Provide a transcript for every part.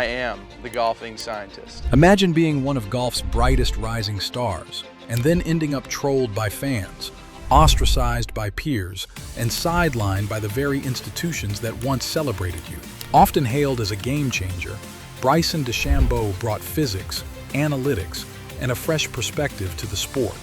I am the golfing scientist. Imagine being one of golf's brightest rising stars, and then ending up trolled by fans, ostracized by peers, and sidelined by the very institutions that once celebrated you. Often hailed as a game changer, Bryson DeChambeau brought physics, analytics, and a fresh perspective to the sport.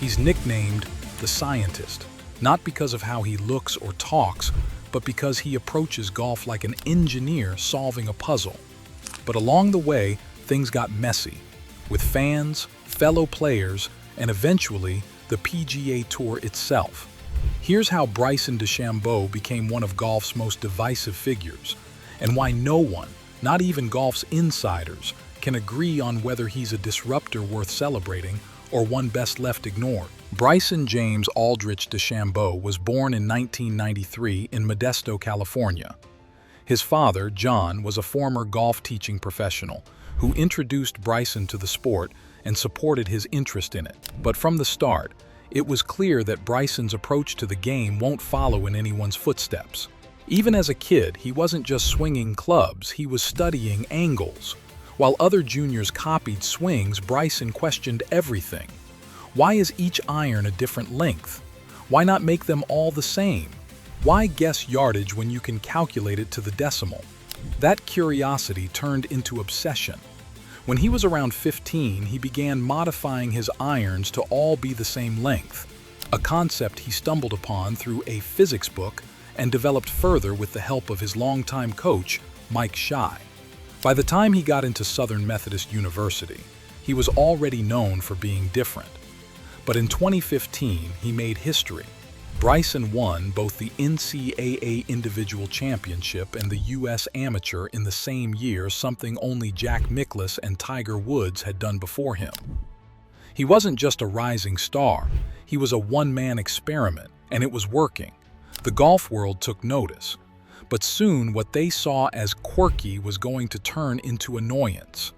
He's nicknamed the scientist, not because of how he looks or talks, but because he approaches golf like an engineer solving a puzzle. But along the way, things got messy, with fans, fellow players, and eventually the PGA Tour itself. Here's how Bryson DeChambeau became one of golf's most divisive figures, and why no one, not even golf's insiders, can agree on whether he's a disruptor worth celebrating or one best left ignored. Bryson James Aldrich DeChambeau was born in 1993 in Modesto, California. His father, John, was a former golf teaching professional who introduced Bryson to the sport and supported his interest in it. But from the start, it was clear that Bryson's approach to the game won't follow in anyone's footsteps. Even as a kid, he wasn't just swinging clubs, he was studying angles. While other juniors copied swings, Bryson questioned everything. Why is each iron a different length? Why not make them all the same? Why guess yardage when you can calculate it to the decimal? That curiosity turned into obsession. When he was around 15, he began modifying his irons to all be the same length, a concept he stumbled upon through a physics book and developed further with the help of his longtime coach, Mike Shy. By the time he got into Southern Methodist University, he was already known for being different. But in 2015, he made history. Bryson won both the NCAA Individual Championship and the U.S. Amateur in the same year, something only Jack Nicklaus and Tiger Woods had done before him. He wasn't just a rising star, he was a one-man experiment, and it was working. The golf world took notice. But soon what they saw as quirky was going to turn into annoyance.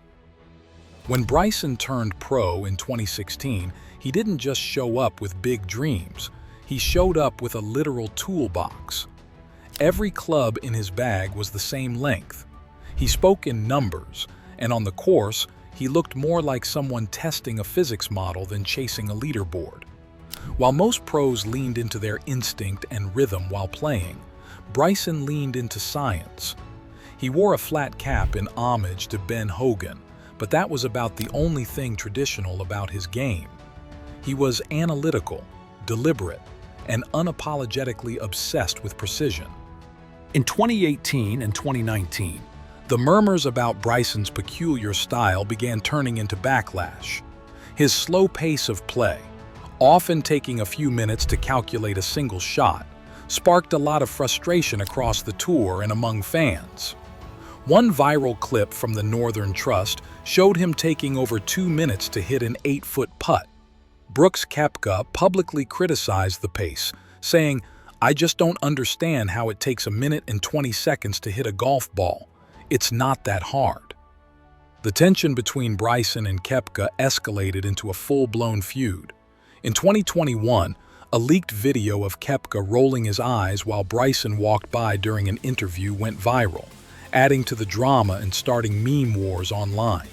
When Bryson turned pro in 2016, he didn't just show up with big dreams. He showed up with a literal toolbox. Every club in his bag was the same length. He spoke in numbers, and on the course, he looked more like someone testing a physics model than chasing a leaderboard. While most pros leaned into their instinct and rhythm while playing, Bryson leaned into science. He wore a flat cap in homage to Ben Hogan, but that was about the only thing traditional about his game. He was analytical, deliberate, and unapologetically obsessed with precision. In 2018 and 2019, the murmurs about Bryson's peculiar style began turning into backlash. His slow pace of play, often taking a few minutes to calculate a single shot, sparked a lot of frustration across the tour and among fans. One viral clip from the Northern Trust showed him taking over 2 minutes to hit an 8-foot putt. Brooks Koepka publicly criticized the pace, saying, "I just don't understand how it takes 1 minute and 20 seconds to hit a golf ball. It's not that hard." The tension between Bryson and Koepka escalated into a full-blown feud. In 2021, a leaked video of Koepka rolling his eyes while Bryson walked by during an interview went viral, adding to the drama and starting meme wars online.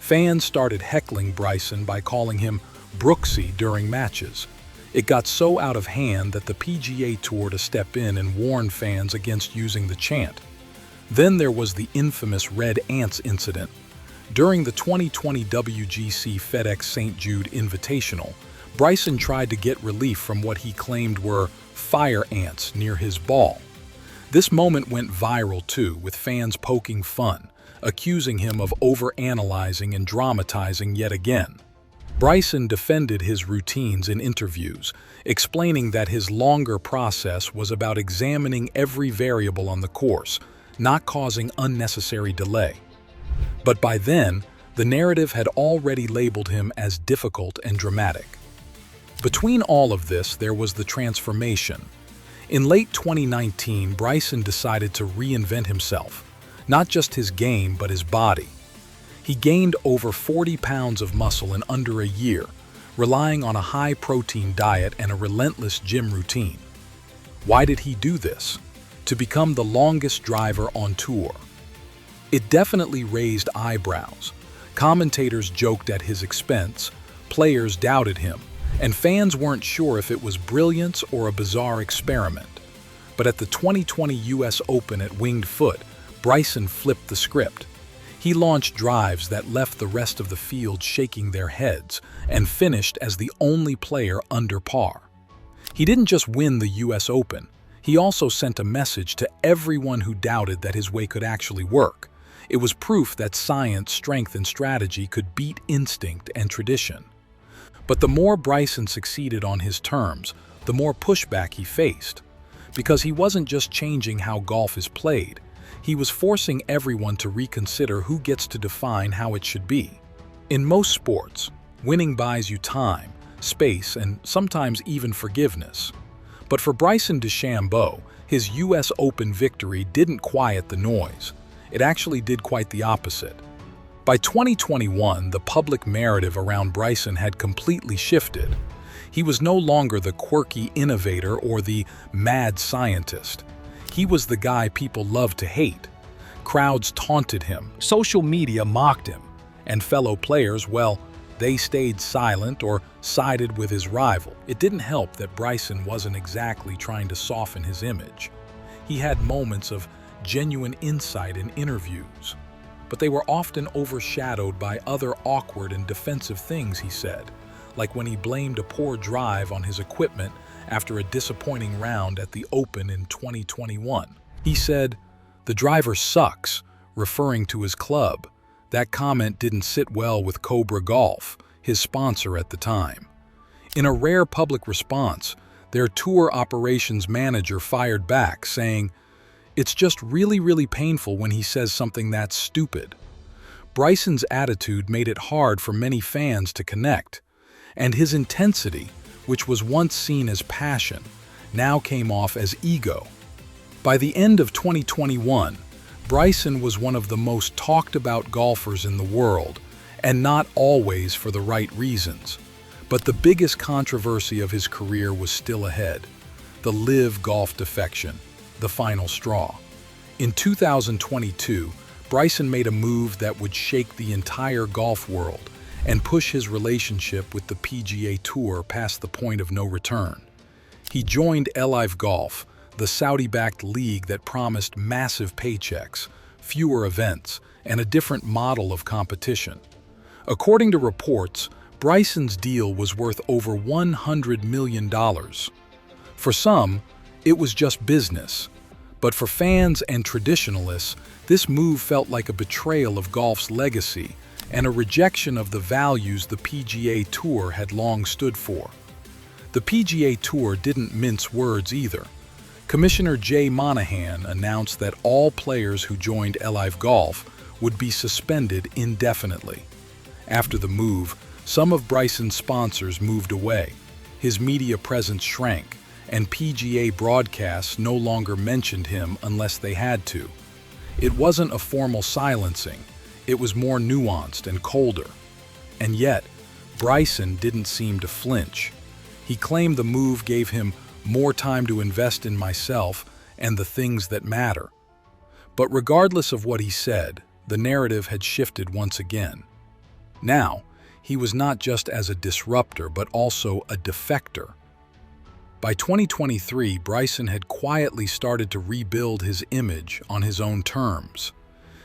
Fans started heckling Bryson by calling him Brooksy during matches. It got so out of hand that the PGA Tour to step in and warn fans against using the chant. Then there was the infamous Red Ants incident. During the 2020 WGC FedEx St. Jude Invitational, Bryson tried to get relief from what he claimed were fire ants near his ball. This moment went viral too, with fans poking fun, accusing him of overanalyzing and dramatizing yet again. Bryson defended his routines in interviews, explaining that his longer process was about examining every variable on the course, not causing unnecessary delay. But by then, the narrative had already labeled him as difficult and dramatic. Between all of this, there was the transformation. In late 2019, Bryson decided to reinvent himself, not just his game, but his body. He gained over 40 pounds of muscle in under a year, relying on a high-protein diet and a relentless gym routine. Why did he do this? To become the longest driver on tour. It definitely raised eyebrows. Commentators joked at his expense, players doubted him, and fans weren't sure if it was brilliance or a bizarre experiment. But at the 2020 US Open at Winged Foot, Bryson flipped the script. He launched drives that left the rest of the field shaking their heads and finished as the only player under par. He didn't just win the US Open, he also sent a message to everyone who doubted that his way could actually work. It was proof that science, strength, and strategy could beat instinct and tradition. But the more Bryson succeeded on his terms, the more pushback he faced. Because he wasn't just changing how golf is played, he was forcing everyone to reconsider who gets to define how it should be. In most sports, winning buys you time, space, and sometimes even forgiveness. But for Bryson DeChambeau, his US Open victory didn't quiet the noise. It actually did quite the opposite. By 2021, the public narrative around Bryson had completely shifted. He was no longer the quirky innovator or the mad scientist. He was the guy people loved to hate. Crowds taunted him, social media mocked him, and fellow players, well, they stayed silent or sided with his rival. It didn't help that Bryson wasn't exactly trying to soften his image. He had moments of genuine insight in interviews, but they were often overshadowed by other awkward and defensive things he said, like when he blamed a poor drive on his equipment after a disappointing round at the Open in 2021. He said, "The driver sucks," referring to his club. That comment didn't sit well with Cobra Golf, his sponsor at the time. In a rare public response, their tour operations manager fired back, saying, "It's just really painful when he says something that stupid." Bryson's attitude made it hard for many fans to connect, and his intensity, which was once seen as passion, now came off as ego. By the end of 2021, Bryson was one of the most talked about golfers in the world, and not always for the right reasons. But the biggest controversy of his career was still ahead: the LIV Golf defection, the final straw. In 2022, Bryson made a move that would shake the entire golf world and push his relationship with the PGA Tour past the point of no return. He joined LIV Golf, the Saudi-backed league that promised massive paychecks, fewer events, and a different model of competition. According to reports, Bryson's deal was worth over $100 million. For some, it was just business. But for fans and traditionalists, this move felt like a betrayal of golf's legacy and a rejection of the values the PGA Tour had long stood for. The PGA Tour didn't mince words either. Commissioner Jay Monahan announced that all players who joined LIV Golf would be suspended indefinitely. After the move, some of Bryson's sponsors moved away. His media presence shrank, and PGA broadcasts no longer mentioned him unless they had to. It wasn't a formal silencing, it was more nuanced and colder. And yet, Bryson didn't seem to flinch. He claimed the move gave him more time to invest in myself and the things that matter. But regardless of what he said, the narrative had shifted once again. Now, he was not just as a disruptor, but also a defector. By 2023, Bryson had quietly started to rebuild his image on his own terms.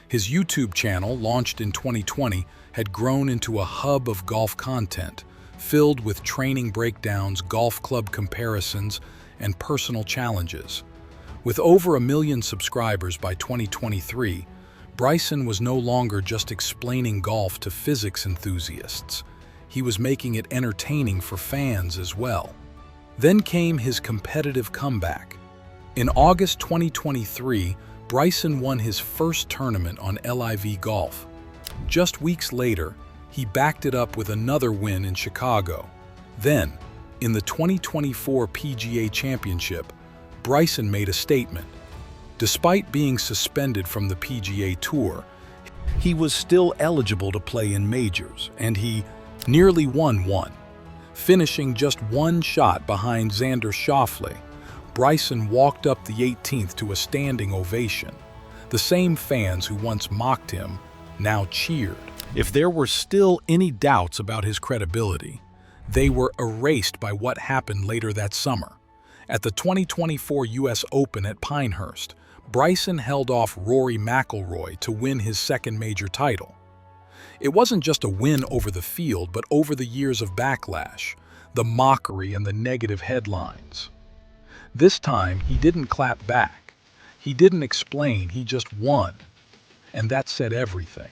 His YouTube channel, launched in 2020, had grown into a hub of golf content, filled with training breakdowns, golf club comparisons, and personal challenges. With over 1 million subscribers by 2023, Bryson was no longer just explaining golf to physics enthusiasts. He was making it entertaining for fans as well. Then came his competitive comeback. In August 2023, Bryson won his first tournament on LIV Golf. Just weeks later, he backed it up with another win in Chicago. Then, in the 2024 PGA Championship, Bryson made a statement. Despite being suspended from the PGA Tour, he was still eligible to play in majors, and he nearly won one. Finishing just one shot behind Xander Schauffele, Bryson walked up the 18th to a standing ovation. The same fans who once mocked him now cheered. If there were still any doubts about his credibility, they were erased by what happened later that summer. At the 2024 U.S. Open at Pinehurst, Bryson held off Rory McIlroy to win his second major title. It wasn't just a win over the field, but over the years of backlash, the mockery and the negative headlines. This time, he didn't clap back. He didn't explain, he just won. And that said everything.